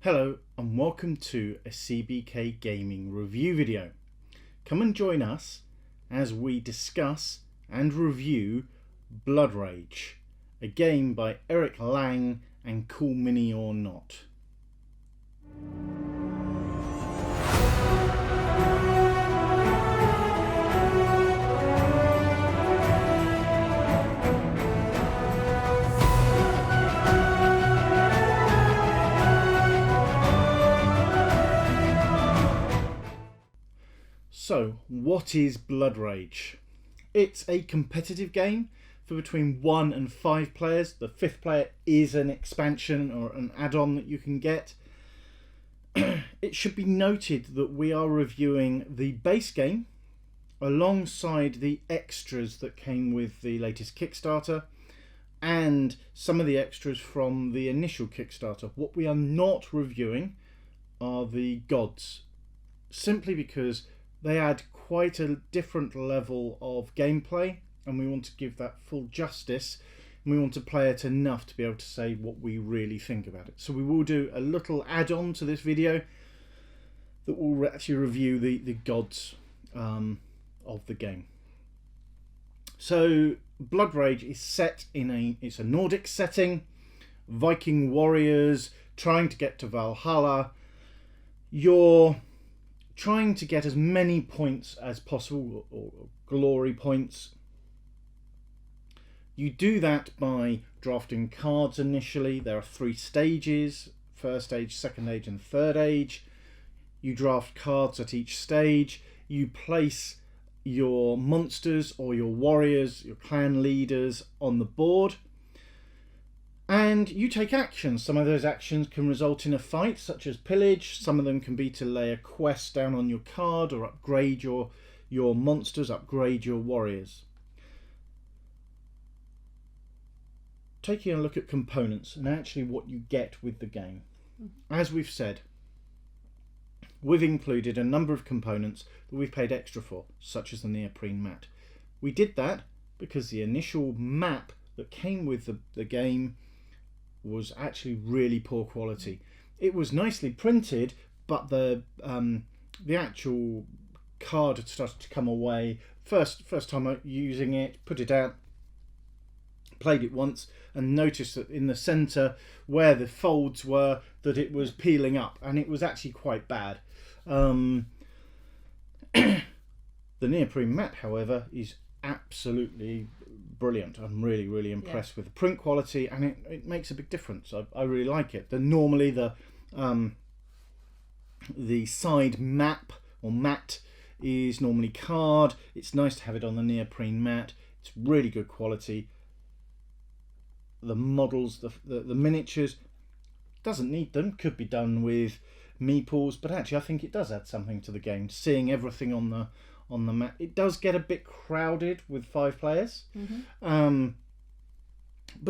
Hello and welcome to a CBK gaming review video. Come and join us as we discuss and review Bloodrage, a game by Eric Lang and Cool Mini or Not. So, what is Bloodrage? It's a competitive game for between 1 and 5 players. The 5th player is an expansion or an add-on that you can get. It should be noted that we are reviewing the base game alongside the extras that came with the latest Kickstarter and some of the extras from the initial Kickstarter. What we are not reviewing are the gods, simply because they add quite a different level of gameplay and we want to give that full justice, and we want to play it enough to be able to say what we really think about it. So we will do a little add-on to this video that will actually review the gods of the game. So Bloodrage is set in it's a Nordic setting, Viking warriors trying to get to Valhalla. You're trying to get as many points as possible, or glory points. You do that by drafting cards initially. There are 3 stages: first age, second age and third age. You draft cards at each stage. You place your monsters or your warriors, your clan leaders on the board, and you take actions. Some of those actions can result in a fight, such as pillage. Some of them can be to lay a quest down on your card or upgrade your monsters, upgrade your warriors. Taking a look at components and actually what you get with the game. As we've said, we've included a number of components that we've paid extra for, such as the neoprene mat. We did that because the initial map that came with the game was actually really poor quality. It was nicely printed, but the actual card had started to come away. First time using it, put it out, played it once, and noticed that in the centre where the folds were, that it was peeling up, and it was actually quite bad. The neoprene mat, however, is absolutely brilliant. I'm really impressed with the print quality, and it makes a big difference. I really like it. Normally the side map or mat is normally card. It's nice to have it on the neoprene mat. It's really good quality. The models, the miniatures, doesn't need them. Could be done with meeples, but actually I think it does add something to the game. Seeing everything on the map, it does get a bit crowded with 5 players. But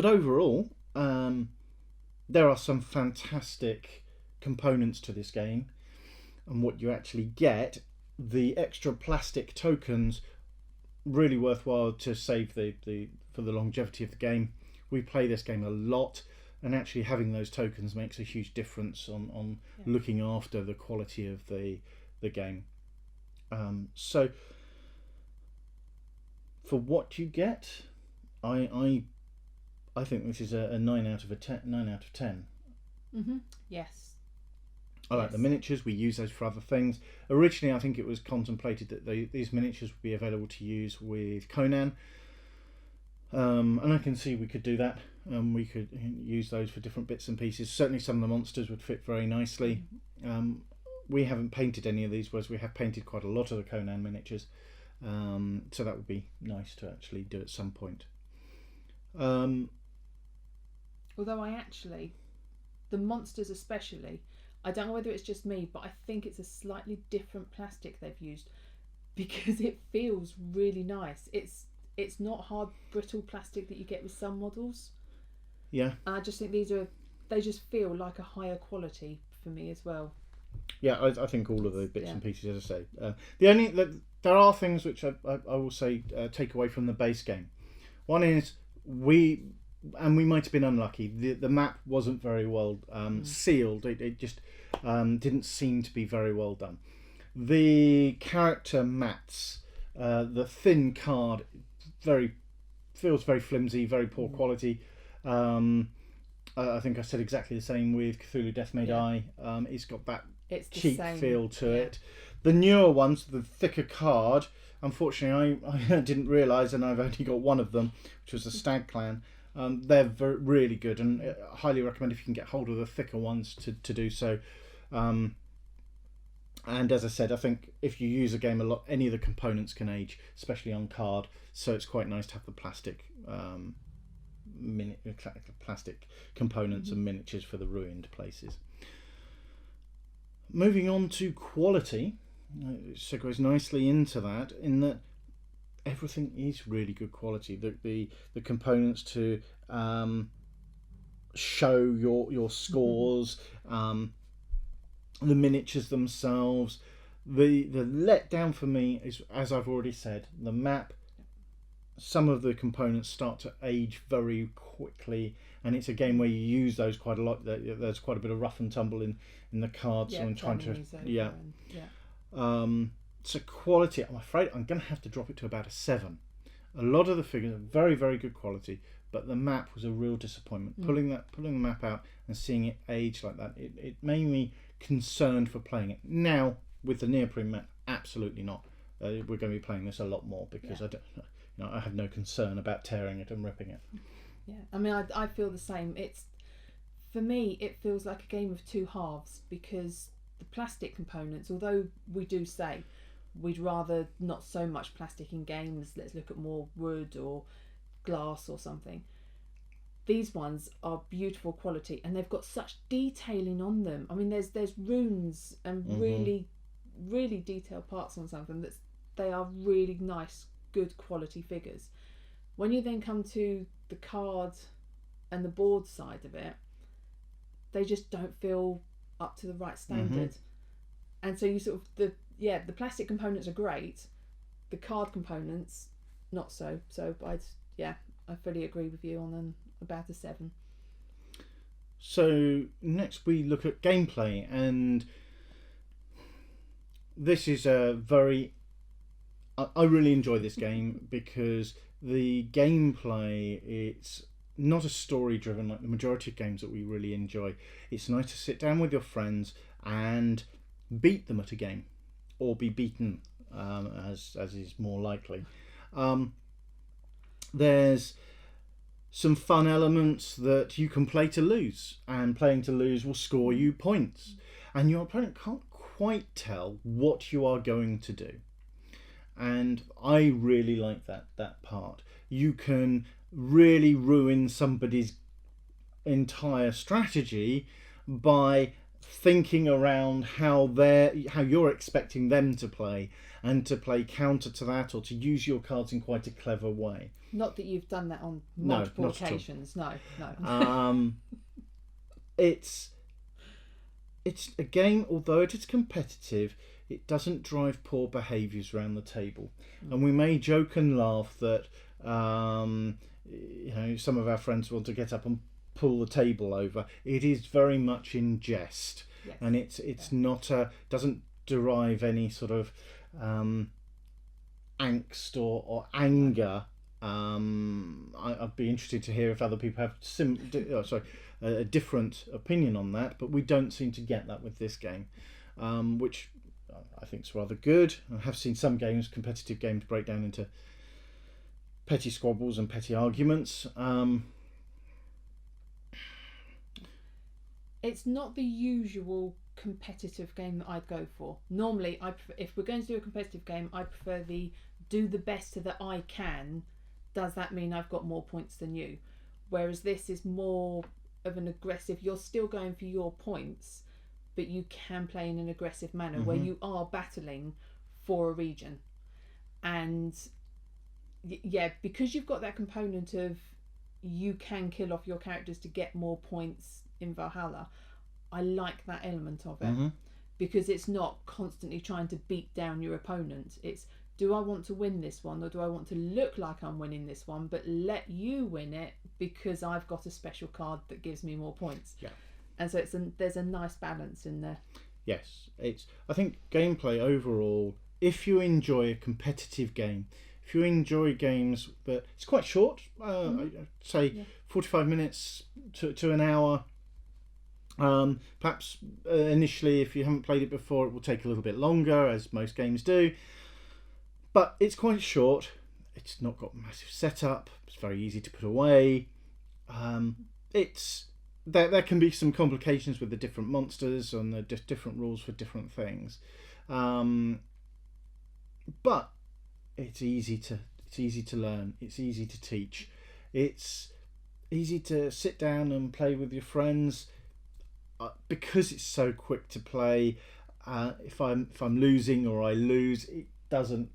overall, there are some fantastic components to this game, and what you actually get, the extra plastic tokens, really worthwhile to save for the longevity of the game. We play this game a lot, and actually having those tokens makes a huge difference on looking after the quality of the game. So for what you get, I think this is a 9 out of 10. Yes. I like the miniatures. We use those for other things. Originally, I think it was contemplated that these miniatures would be available to use with Conan. And I can see we could do that. We could use those for different bits and pieces. Certainly some of the monsters would fit very nicely. We haven't painted any of these, whereas we have painted quite a lot of the Conan miniatures. So that would be nice to actually do at some point. Although the monsters especially, I don't know whether it's just me, but I think it's a slightly different plastic they've used, because it feels really nice. It's not hard, brittle plastic that you get with some models. Yeah. And I just think they just feel like a higher quality for me as well. Yeah, I think all of the bits and pieces, as I say. There are things which I will say take away from the base game. One is we and we might have been unlucky. The map wasn't very well sealed. It just didn't seem to be very well done. The character mats, the thin card, feels very flimsy, very poor quality. I think I said exactly the same with Cthulhu Death May Die. It's got that cheap feel to it. The newer ones, the thicker card, unfortunately I didn't realise, and I've only got one of them, which was the Stag Clan. They're really good, and I highly recommend if you can get hold of the thicker ones to do so. And as I said, I think if you use a game a lot, any of the components can age, especially on card. So it's quite nice to have the plastic plastic components and miniatures for the ruined places. Moving on to quality, it segues nicely into that, in that everything is really good quality. The components to show your scores, the miniatures themselves. The letdown for me is, as I've already said, the map. Some of the components start to age very quickly, and it's a game where you use those quite a lot. There's quite a bit of rough and tumble in the cards. So I'm trying to so quality, I'm afraid I'm going to have to drop it to about a 7. A lot of the figures are very, very good quality, but the map was a real disappointment. Pulling the map out and seeing it age like that, it made me concerned for playing it. Now with the neoprene map, absolutely not. We're going to be playing this a lot more because I have no concern about tearing it and ripping it. Yeah, I mean, I feel the same. For me, it feels like a game of two halves, because the plastic components, although we do say we'd rather not so much plastic in games, let's look at more wood or glass or something, these ones are beautiful quality, and they've got such detailing on them. I mean, there's runes and really, really detailed parts on something they are really nice, good quality figures. When you then come to the card and the board side of it, they just don't feel up to the right standard. And so you sort of the plastic components are great, the card components not so. So I fully agree with you on about a 7. So next we look at gameplay, and this is a very I really enjoy this game because the gameplay, it's not a story driven like the majority of games that we really enjoy. It's nice to sit down with your friends and beat them at a game, or be beaten, as is more likely. There's some fun elements that you can play to lose, and playing to lose will score you points, and your opponent can't quite tell what you are going to do. And I really like that part. You can really ruin somebody's entire strategy by thinking around how you're expecting them to play, and to play counter to that, or to use your cards in quite a clever way. Not that you've done that on multiple occasions. No. It's a game, although it is competitive, it doesn't drive poor behaviours around the table. And we may joke and laugh that some of our friends want to get up and pull the table over. It is very much in jest, and it's not doesn't derive any sort of angst or anger. I'd be interested to hear if other people have a different opinion on that, but we don't seem to get that with this game, which I think is rather good. I have seen some competitive games, break down into petty squabbles and petty arguments. It's not the usual competitive game that I'd go for. Normally, if we're going to do a competitive game, I prefer the do the best that I can. Does that mean I've got more points than you? Whereas this is more of an aggressive, you're still going for your points, but you can play in an aggressive manner where you are battling for a region. And because you've got that component of you can kill off your characters to get more points in Valhalla, I like that element of it, because it's not constantly trying to beat down your opponent. It's, do I want to win this one, or do I want to look like I'm winning this one, but let you win it because I've got a special card that gives me more points? Yeah. And so there's a nice balance in there. Yes, I think gameplay overall, if you enjoy a competitive game, if you enjoy games that it's quite short, I'd say 45 minutes to an hour. Perhaps initially, if you haven't played it before, it will take a little bit longer, as most games do. But it's quite short. It's not got massive setup. It's very easy to put away. There can be some complications with the different monsters and the different rules for different things, but it's easy to learn. It's easy to teach. It's easy to sit down and play with your friends because it's so quick to play. If I'm losing or I lose, it doesn't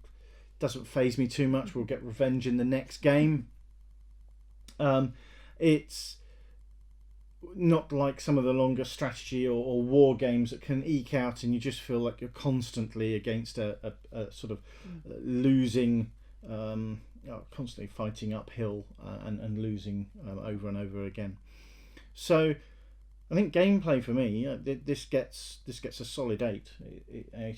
faze me too much. We'll get revenge in the next game. It's not like some of the longer strategy or war games that can eke out and you just feel like you're constantly against a sort of losing, constantly fighting uphill and losing over and over again. So I think gameplay for me, this gets a solid 8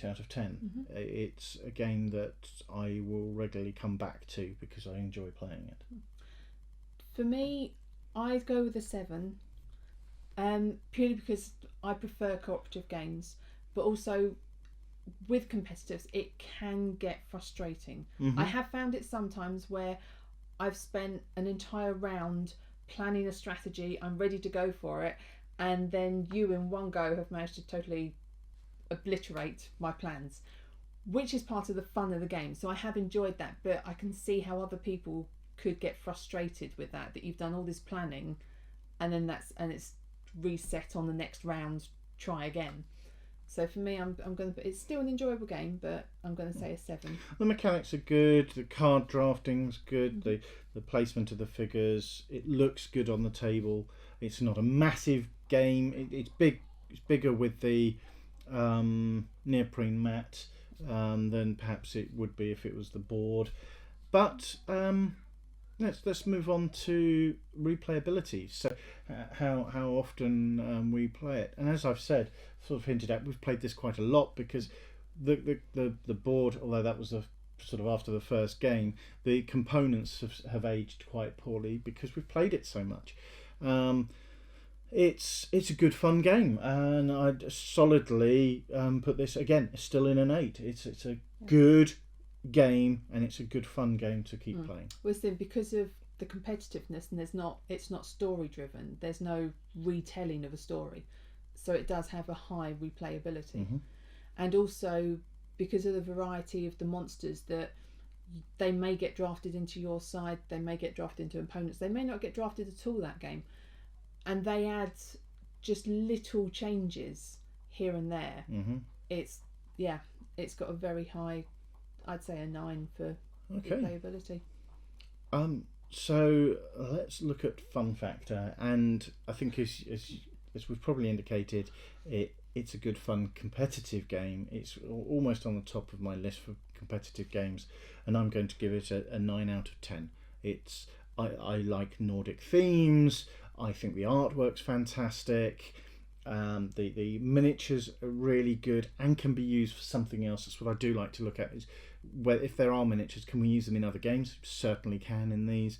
out of 10. Mm-hmm. It's a game that I will regularly come back to because I enjoy playing it. For me, I'd go with a 7. Purely because I prefer cooperative games, but also with competitives it can get frustrating. Mm-hmm. I have found it sometimes where I've spent an entire round planning a strategy, I'm ready to go for it, and then you in one go have managed to totally obliterate my plans, which is part of the fun of the game. So I have enjoyed that, but I can see how other people could get frustrated with that you've done all this planning and then it's reset on the next round, try again. So for me, I'm going to. It's still an enjoyable game, but I'm going to say a 7. The mechanics are good. The card drafting's good. Mm-hmm. The placement of the figures. It looks good on the table. It's not a massive game. It's big. It's bigger with the neoprene mat than perhaps it would be if it was the board. But let's move on to replayability. So how often we play it, and as I've said, sort of hinted at, we've played this quite a lot because the board, although that was sort of after the first game, the components have aged quite poorly because we've played it so much. It's a good fun game, and I'd solidly put this again still in an 8. It's a good game, and it's a good fun game to keep playing. Well, then because of the competitiveness, and it's not story driven, there's no retelling of a story, so it does have a high replayability. Mm-hmm. And also because of the variety of the monsters, that they may get drafted into your side, they may get drafted into opponents, they may not get drafted at all that game, and they add just little changes here and there. Mm-hmm. It's got a very high, I'd say a 9 for replayability. So let's look at fun factor, and I think as we've probably indicated, it's a good fun competitive game. It's almost on the top of my list for competitive games, and I'm going to give it a 9 out of 10. I like Nordic themes. I think the artwork's fantastic. The miniatures are really good and can be used for something else. That's what I do like to look at, is where if there are miniatures, can we use them in other games? Certainly can in these.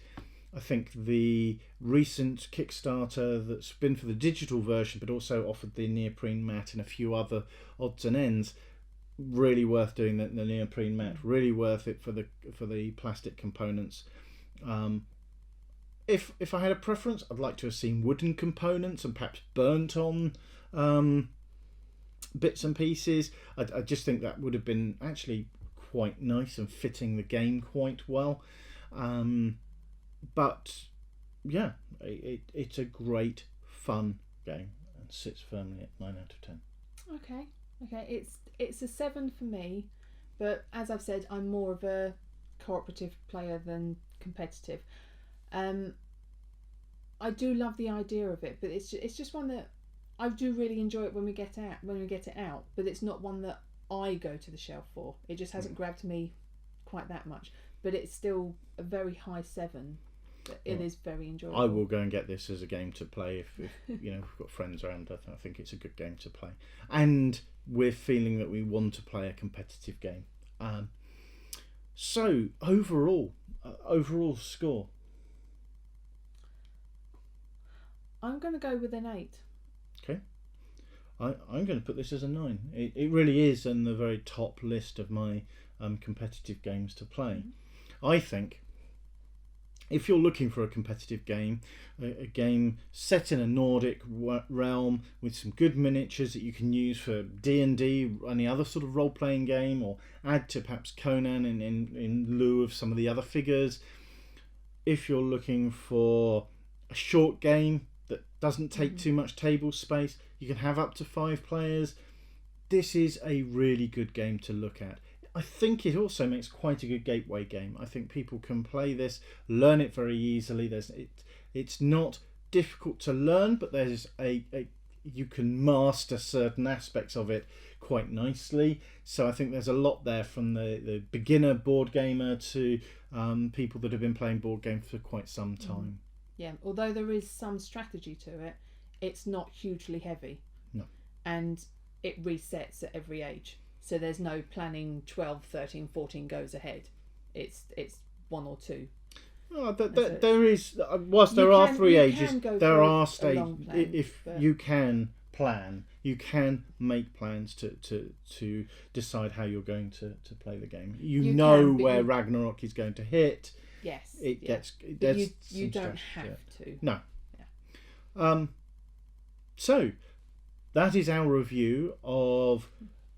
I think the recent Kickstarter that's been for the digital version but also offered the neoprene mat and a few other odds and ends, really worth doing the neoprene mat, really worth it for the plastic components. If I had a preference, I'd like to have seen wooden components and perhaps burnt on bits and pieces. I just think that would have been actually quite nice and fitting the game quite well. But yeah, it's a great fun game and sits firmly at 9 out of 10. Okay, it's a 7 for me, but as I've said, I'm more of a cooperative player than competitive. I do love the idea of it, but it's just one that I do really enjoy it when we get it out, but it's not one that I go to the shelf for. It just hasn't grabbed me quite that much, but it's still a very high 7. But it is very enjoyable. I will go and get this as a game to play if you know, we've got friends around. I think it's a good game to play, and we're feeling that we want to play a competitive game. So overall score. I'm going to go with an 8. Okay. I'm going to put this as a 9. It really is on the very top list of my competitive games to play. I think if you're looking for a competitive game, a game set in a Nordic realm with some good miniatures that you can use for D&D, any other sort of role-playing game, or add to perhaps Conan in lieu of some of the other figures. If you're looking for a short game that doesn't take too much table space, you can have up to 5 players. This is a really good game to look at. I think it also makes quite a good gateway game. I think people can play this, learn it very easily. It's not difficult to learn, but there's you can master certain aspects of it quite nicely. So I think there's a lot there from the beginner board gamer to people that have been playing board games for quite some time. Yeah, although there is some strategy to it, it's not hugely heavy. No. And it resets at every age. So there's no planning 12, 13, 14 goes ahead. It's 1 or 2. Oh, there is, whilst there are 3 ages, there are stages. If you can plan, you can make plans to decide how you're going to play the game. You know where Ragnarok is going to hit. Yes. You don't have to. No. Yeah. So that is our review of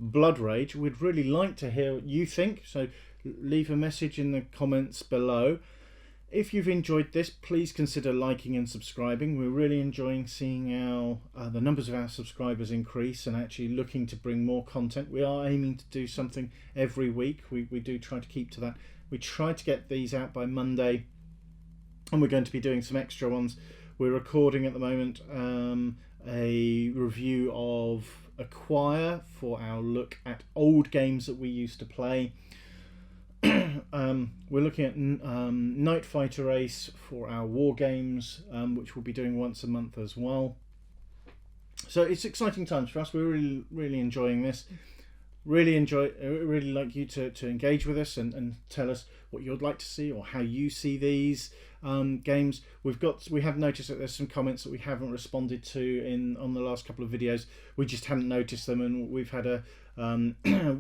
Bloodrage. We'd really like to hear what you think, so leave a message in the comments below. If you've enjoyed this, please consider liking and subscribing. We're really enjoying seeing the numbers of our subscribers increase and actually looking to bring more content. We are aiming to do something every week. We do try to keep to that. We try to get these out by Monday, and we're going to be doing some extra ones. We're recording at the moment a review of Acquire for our look at old games that we used to play. We're looking at Night Fighter Ace for our war games, which we'll be doing once a month as well. So it's exciting times for us. We're really enjoying this. Really like you to engage with us and tell us what you'd like to see or how you see these games. We have noticed that there's some comments that we haven't responded to on the last couple of videos. We just hadn't noticed them, and we've had a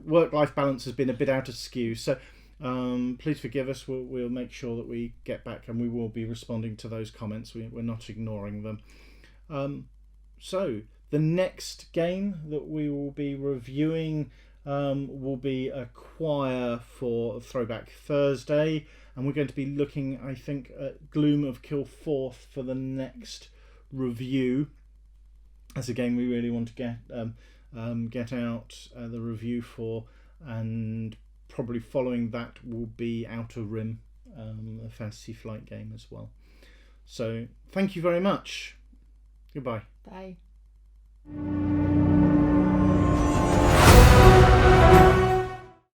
work-life balance has been a bit out of skew. So please forgive us. We'll make sure that we get back, and we will be responding to those comments. We're not ignoring them. So the next game that we will be reviewing will be Acquire for Throwback Thursday, and we're going to be looking, I think, at Gloom of Kilforth for the next review. That's a game we really want to get out the review for, and probably following that will be Outer Rim, a Fantasy Flight game as well. So thank you very much. Goodbye. Bye.